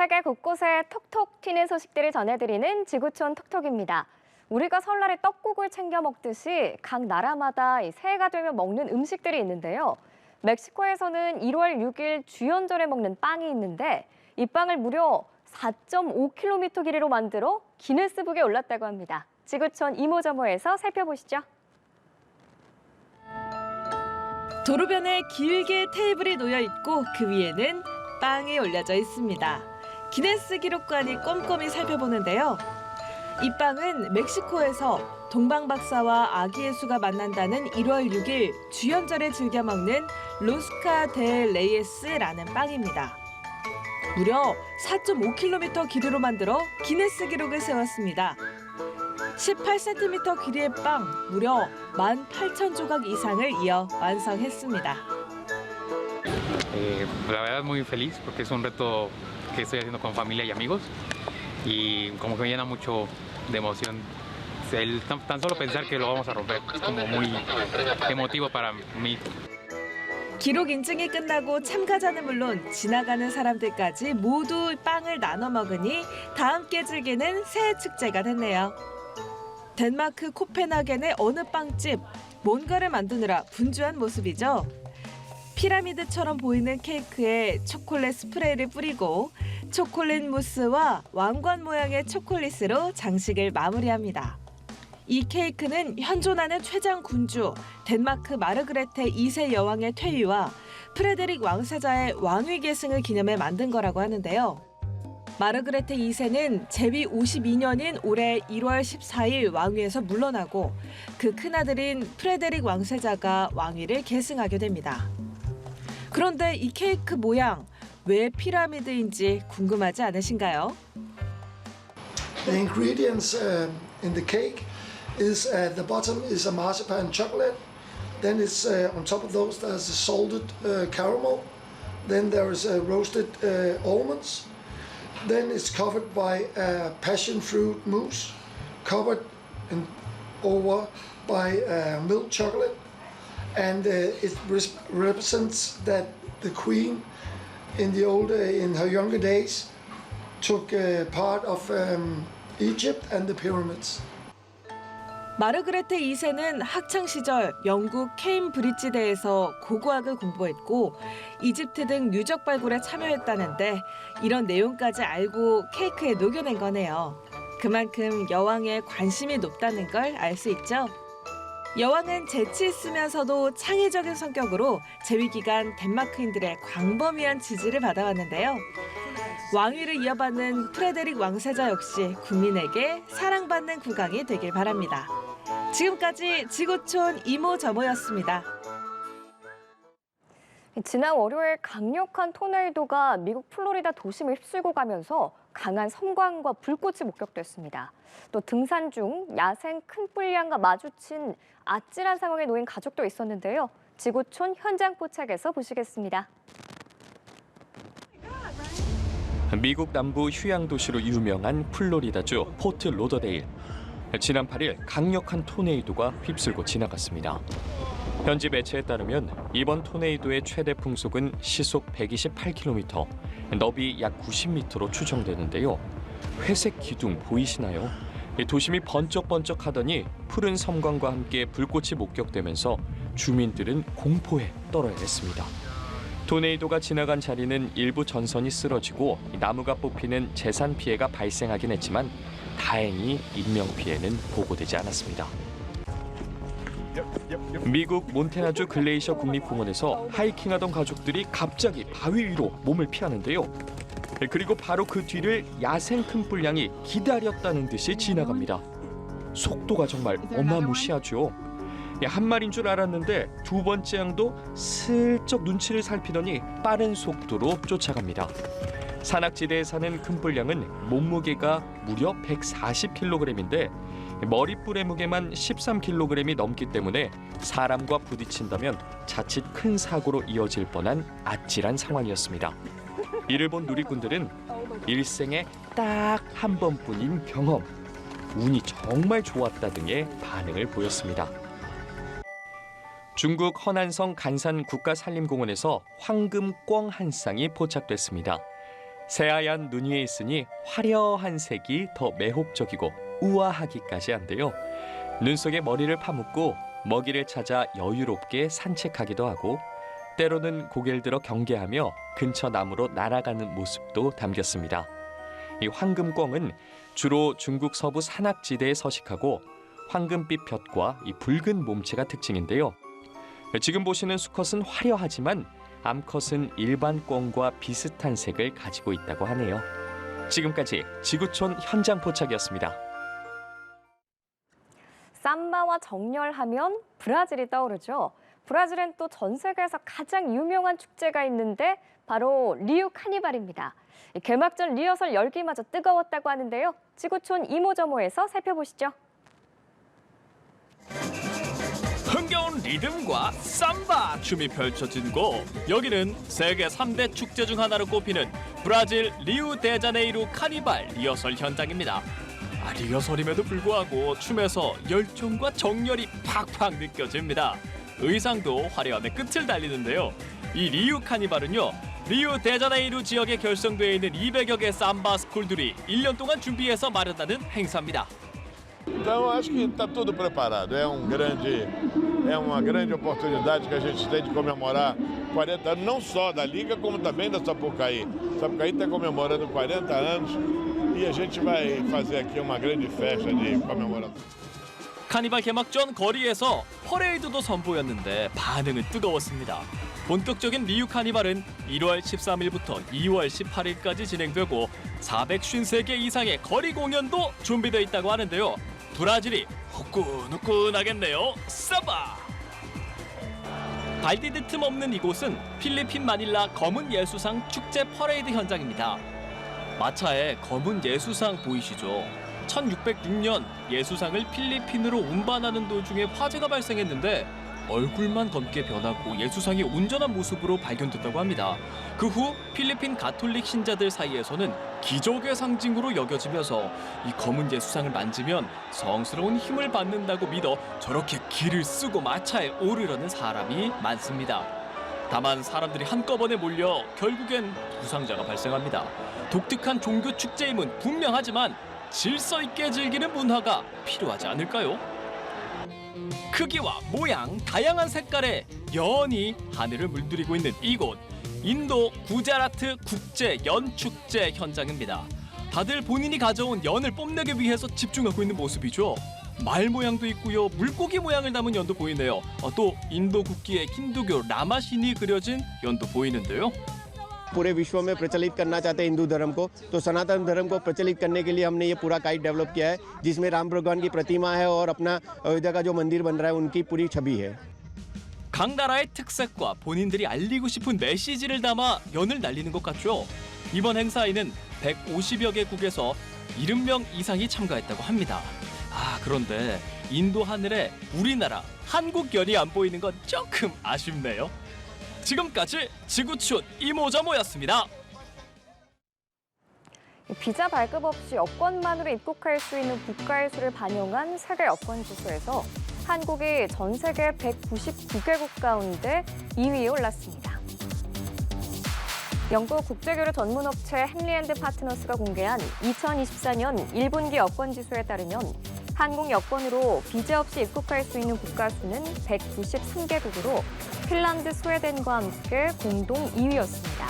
세계 곳곳에 톡톡 튀는 소식들을 전해드리는 지구촌 톡톡입니다. 우리가 설날에 떡국을 챙겨 먹듯이 각 나라마다 새해가 되면 먹는 음식들이 있는데요. 멕시코에서는 1월 6일 주연절에 먹는 빵이 있는데 이 빵을 무려 4.5km 길이로 만들어 기네스북에 올랐다고 합니다. 지구촌 이모저모에서 살펴보시죠. 도로변에 길게 테이블이 놓여 있고 그 위에는 빵이 올려져 있습니다. 기네스 기록관이 꼼꼼히 살펴보는데요. 이 빵은 멕시코에서 동방박사와 아기 예수가 만난다는 1월 6일 주연절에 즐겨 먹는 로스카 델 레이에스라는 빵입니다. 무려 4.5km 길이로 만들어 기네스 기록을 세웠습니다. 18cm 길이의 빵 무려 18,000조각 이상을 이어 완성했습니다. La verdad muy feliz porque es un reto que estoy haciendo con familia y amigos y como que me llena mucho de emoción. Tan solo pensar que lo vamos a romper es como muy emotivo para mí. 기록 인증이 끝나고 참가자는 물론 지나가는 사람들까지 모두 빵을 나눠 먹으니 다 함께 즐기는 새해 축제가 됐네요. 덴마크 코펜하겐의 어느 빵집, 뭔가를 만드느라 분주한 모습이죠. 피라미드처럼 보이는 케이크에 초콜릿 스프레이를 뿌리고 초콜릿 무스와 왕관 모양의 초콜릿으로 장식을 마무리합니다. 이 케이크는 현존하는 최장 군주 덴마크 마르그레테 2세 여왕의 퇴위와 프레데릭 왕세자의 왕위 계승을 기념해 만든 거라고 하는데요. 마르그레테 2세는 재위 52년인 올해 1월 14일 왕위에서 물러나고 그 큰아들인 프레데릭 왕세자가 왕위를 계승하게 됩니다. 그런데 이 케이크 모양 왜 피라미드인지 궁금하지 않으신가요? The ingredients in the cake is at the bottom is a marzipan chocolate. Then it's on top of those there's a salted caramel. Then there is roasted almonds. Then it's covered by passion fruit mousse, covered over by milk chocolate. And it represents that the queen in her younger days took part of Egypt and the pyramids. 마르그레테 2세는 학창 시절 영국 케임브리지대에서 고고학을 공부했고 이집트 등 유적 발굴에 참여했다는데 이런 내용까지 알고 케이크에 녹여낸 거네요. 그만큼 여왕의 관심이 높다는 걸 알 수 있죠. 여왕은 재치 있으면서도 창의적인 성격으로 재위 기간 덴마크인들의 광범위한 지지를 받아왔는데요. 왕위를 이어받는 프레데릭 왕세자 역시 국민에게 사랑받는 국왕이 되길 바랍니다. 지금까지 지구촌 이모저모였습니다. 지난 월요일 강력한 토네이도가 미국 플로리다 도심을 휩쓸고 가면서 강한 섬광과 불꽃이 목격됐습니다. 또 등산 중 야생 큰 뿔량과 마주친 아찔한 상황에 놓인 가족도 있었는데요. 지구촌 현장 포착에서 보시겠습니다. 미국 남부 휴양 도시로 유명한 플로리다주 포트 로더데일. 지난 8일 강력한 토네이도가 휩쓸고 지나갔습니다. 현지 매체에 따르면 이번 토네이도의 최대 풍속은 시속 128km, 너비 약 90m로 추정되는데요. 회색 기둥 보이시나요? 도심이 번쩍번쩍하더니 푸른 섬광과 함께 불꽃이 목격되면서 주민들은 공포에 떨어야 했습니다. 토네이도가 지나간 자리는 일부 전선이 쓰러지고 나무가 뽑히는 재산 피해가 발생하긴 했지만 다행히 인명 피해는 보고되지 않았습니다. 미국 몬태나주 글레이셔 국립공원에서 하이킹하던 가족들이 갑자기 바위 위로 몸을 피하는데요. 그리고 바로 그 뒤를 야생 큰 뿔량이 기다렸다는 듯이 지나갑니다. 속도가 정말 어마무시하죠. 한 마리인 줄 알았는데 두 번째 양도 슬쩍 눈치를 살피더니 빠른 속도로 쫓아갑니다. 산악지대에 사는 큰 뿔량은 몸무게가 무려 140kg인데 머리뿔의 무게만 13kg이 넘기 때문에 사람과 부딪힌다면 자칫 큰 사고로 이어질 뻔한 아찔한 상황이었습니다. 이를 본 누리꾼들은 일생에 딱 한 번뿐인 경험, 운이 정말 좋았다 등의 반응을 보였습니다. 중국 허난성 간산 국가산림공원에서 황금 꿩 한 쌍이 포착됐습니다. 새하얀 눈 위에 있으니 화려한 색이 더 매혹적이고 우아하기까지 한데요. 눈 속에 머리를 파묻고 먹이를 찾아 여유롭게 산책하기도 하고 때로는 고개를 들어 경계하며 근처 나무로 날아가는 모습도 담겼습니다. 이 황금꿩은 주로 중국 서부 산악지대에 서식하고 황금빛 볕과 이 붉은 몸체가 특징인데요. 지금 보시는 수컷은 화려하지만 암컷은 일반 꿩과 비슷한 색을 가지고 있다고 하네요. 지금까지 지구촌 현장 포착이었습니다. 삼바와 정렬하면 브라질이 떠오르죠. 브라질엔 또 전 세계에서 가장 유명한 축제가 있는데 바로 리우 카니발입니다. 개막전 리허설 열기마저 뜨거웠다고 하는데요. 지구촌 이모저모에서 살펴보시죠. 흥겨운 리듬과 삼바 춤이 펼쳐진 곳. 여기는 세계 3대 축제 중 하나로 꼽히는 브라질 리우데자네이루 카니발 리허설 현장입니다. 리허설임에도 불구하고 춤에서 열정과 정열이 팍팍 느껴집니다. 의상도 화려함의 끝을 달리는데요. 이 리우 카니발은요, 리우데자네이루 지역에 결성되어 있는 200여 개 삼바 스쿨들이 1년 동안 준비해서 마련하는 행사입니다. Então, acho que está tudo preparado. É uma grande oportunidade que a gente tem de comemorar 40 anos, não só da Liga, como também da Sapucaí. Sapucaí está comemorando 40 anos e a gente vai fazer aqui uma grande festa de comemoração. 카니발 개막 전 거리에서 퍼레이드도 선보였는데 반응은 뜨거웠습니다. 본격적인 리우 카니발은 1월 13일부터 2월 18일까지 진행되고 453개 이상의 거리 공연도 준비되어 있다고 하는데요. 브라질이 후끈후끈하겠네요. 삼바! 발 디딜 틈 없는 이곳은 필리핀 마닐라 검은 예수상 축제 퍼레이드 현장입니다. 마차에 검은 예수상 보이시죠? 1606년 예수상을 필리핀으로 운반하는 도중에 화재가 발생했는데 얼굴만 검게 변하고 예수상이 온전한 모습으로 발견됐다고 합니다. 그 후 필리핀 가톨릭 신자들 사이에서는 기적의 상징으로 여겨지면서 이 검은 예수상을 만지면 성스러운 힘을 받는다고 믿어 저렇게 기를 쓰고 마차에 오르려는 사람이 많습니다. 다만 사람들이 한꺼번에 몰려 결국엔 부상자가 발생합니다. 독특한 종교 축제임은 분명하지만 질서 있게 즐기는 문화가 필요하지 않을까요? 크기와 모양, 다양한 색깔의 연이 하늘을 물들이고 있는 이곳, 인도 구자라트 국제 연축제 현장입니다. 다들 본인이 가져온 연을 뽐내기 위해서 집중하고 있는 모습이죠. 말 모양도 있고요, 물고기 모양을 담은 연도 보이네요. 또 인도 국기의 힌두교 라마신이 그려진 연도 보이는데요. पूरे विश्व में प्रचलित करना चाहते हैं हिंदू धर्म को, तो सनातन धर्म को प्रचलित करने के लिए हमने ये पूरा काइट डेवलप किया है, जिसमें राम भगवान की प्रतिमा है और अपना अयोध्या का जो मंदिर बन रहा है उनकी पूरी छवि है. 각 나라의 특색과 본인들이 알리고 싶은 메시지를 담아 연을 날리는 것 같죠. 이번 행사에는 150여 개국에서 70명 이상이 참가했다고 합니다. 그런데 인도 하늘에 우리나라 한국 연이 안 보이는 건 조금 아쉽네요. 지금까지 지구촌 이모저모였습니다. 비자 발급 없이 여권만으로 입국할 수 있는 국가의 수를 반영한 세계 여권 지수에서 한국이 전 세계 199개국 가운데 2위에 올랐습니다. 영국 국제교류 전문업체 헨리앤드 파트너스가 공개한 2024년 1분기 여권 지수에 따르면 한국 여권으로 비자 없이 입국할 수 있는 국가 수는 193개국으로 핀란드, 스웨덴과 함께 공동 2위였습니다.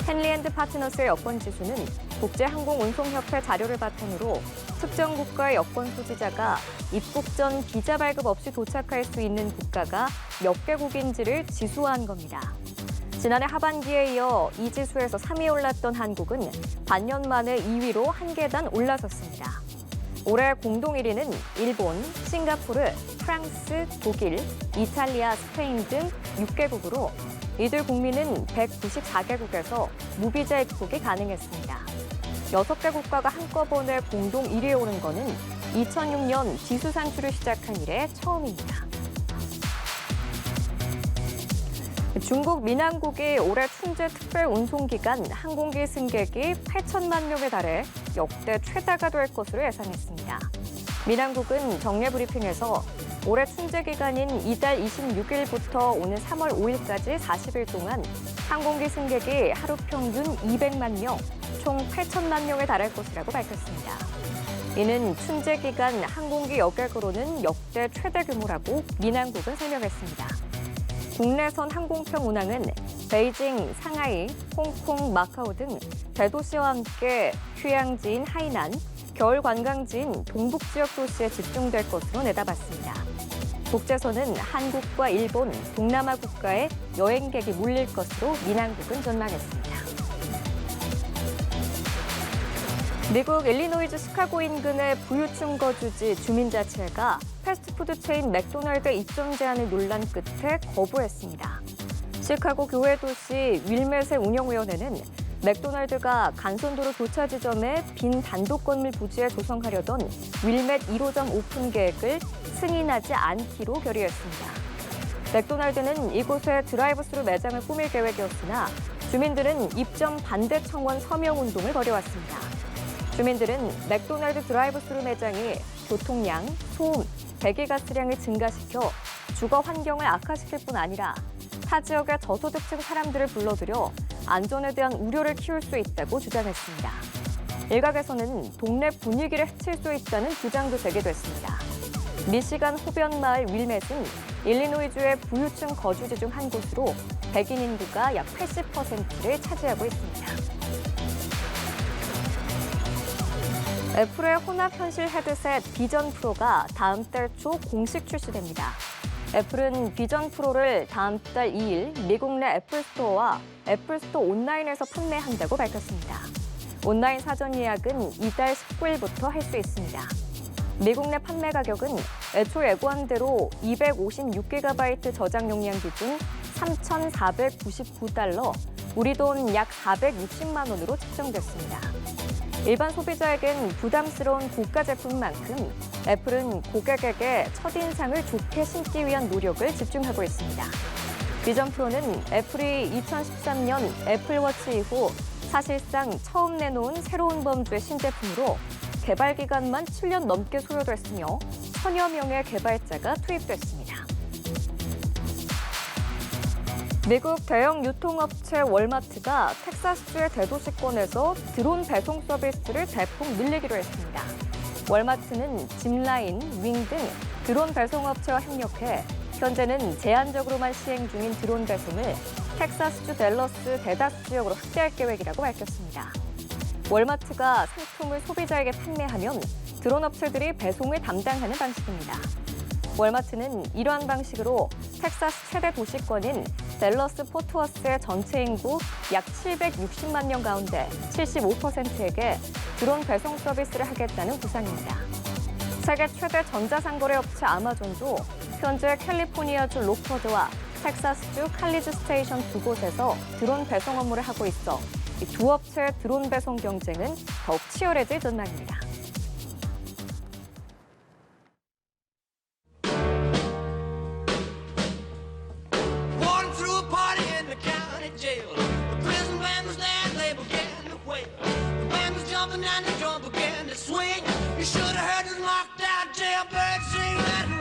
헨리앤드 파트너스의 여권 지수는 국제항공운송협회 자료를 바탕으로 특정 국가의 여권 소지자가 입국 전 비자 발급 없이 도착할 수 있는 국가가 몇 개국인지를 지수화한 겁니다. 지난해 하반기에 이어 이 지수에서 3위에 올랐던 한국은 반년 만에 2위로 한 계단 올라섰습니다. 올해 공동 1위는 일본, 싱가포르, 프랑스, 독일, 이탈리아, 스페인 등 6개국으로 이들 국민은 194개국에서 무비자 입국이 가능했습니다. 6개 국가가 한꺼번에 공동 1위에 오른 거는 2006년 지수 산출을 시작한 이래 처음입니다. 중국 민항국이 올해 춘제 특별 운송기간 항공기 승객이 8천만 명에 달해 역대 최다가 될 것으로 예상했습니다. 민항국은 정례 브리핑에서 올해 춘제 기간인 이달 26일부터 오는 3월 5일까지 40일 동안 항공기 승객이 하루 평균 200만 명, 총 8천만 명에 달할 것이라고 밝혔습니다. 이는 춘제 기간 항공기 여객으로는 역대 최대 규모라고 민항국은 설명했습니다. 국내선 항공편 운항은 베이징, 상하이, 홍콩, 마카오 등 대도시와 함께 휴양지인 하이난, 겨울 관광지인 동북 지역 도시에 집중될 것으로 내다봤습니다. 국제선은 한국과 일본, 동남아 국가에 여행객이 몰릴 것으로 민항국은 전망했습니다. 미국 일리노이주 시카고 인근의 부유층 거주지 주민자치회가 패스트푸드 체인 맥도날드 입점 제한을 논란 끝에 거부했습니다. 시카고 교외 도시 윌맷의 운영위원회는 맥도날드가 간선도로 교차 지점에 빈 단독 건물 부지에 조성하려던 윌맷 1호점 오픈 계획을 승인하지 않기로 결의했습니다. 맥도날드는 이곳에 드라이브스루 매장을 꾸밀 계획이었으나 주민들은 입점 반대 청원 서명 운동을 벌여왔습니다. 주민들은 맥도날드 드라이브스루 매장이 교통량, 소음, 배기가스량을 증가시켜 주거 환경을 악화시킬 뿐 아니라 타 지역의 저소득층 사람들을 불러들여 안전에 대한 우려를 키울 수 있다고 주장했습니다. 일각에서는 동네 분위기를 해칠 수 있다는 주장도 제기됐습니다. 미시간 호변 마을 윌맷은 일리노이주의 부유층 거주지 중 한 곳으로 백인 인구가 약 80%를 차지하고 있습니다. 애플의 혼합현실 헤드셋 비전 프로가 다음 달 초 공식 출시됩니다. 애플은 비전 프로를 다음 달 2일 미국 내 애플 스토어와 애플 스토어 온라인에서 판매한다고 밝혔습니다. 온라인 사전 예약은 이달 19일부터 할 수 있습니다. 미국 내 판매 가격은 애초 예고한 대로 256GB 저장 용량 기준 3,499달러, 우리 돈 약 460만 원으로 책정됐습니다. 일반 소비자에겐 부담스러운 고가 제품인 만큼 애플은 고객에게 첫인상을 좋게 심기 위한 노력을 집중하고 있습니다. 비전 프로는 애플이 2013년 애플워치 이후 사실상 처음 내놓은 새로운 범주의 신제품으로 개발 기간만 7년 넘게 소요됐으며 1000여 명의 개발자가 투입됐습니다. 미국 대형 유통업체 월마트가 텍사스주의 대도시권에서 드론 배송 서비스를 대폭 늘리기로 했습니다. 월마트는 짚라인, 윙 등 드론 배송업체와 협력해 현재는 제한적으로만 시행 중인 드론 배송을 텍사스주 댈러스 대다수 지역으로 확대할 계획이라고 밝혔습니다. 월마트가 상품을 소비자에게 판매하면 드론 업체들이 배송을 담당하는 방식입니다. 월마트는 이러한 방식으로 텍사스 최대 도시권인 댈러스 포트워스의 전체 인구 약 760만 명 가운데 75%에게 드론 배송 서비스를 하겠다는 구상입니다. 세계 최대 전자상거래 업체 아마존도 현재 캘리포니아주 로퍼드와 텍사스주 칼리지 스테이션 두 곳에서 드론 배송 업무를 하고 있어 이 두 업체의 드론 배송 경쟁은 더욱 치열해질 전망입니다. And the drum began to swing. You should have heard the knocked out jailbird sing that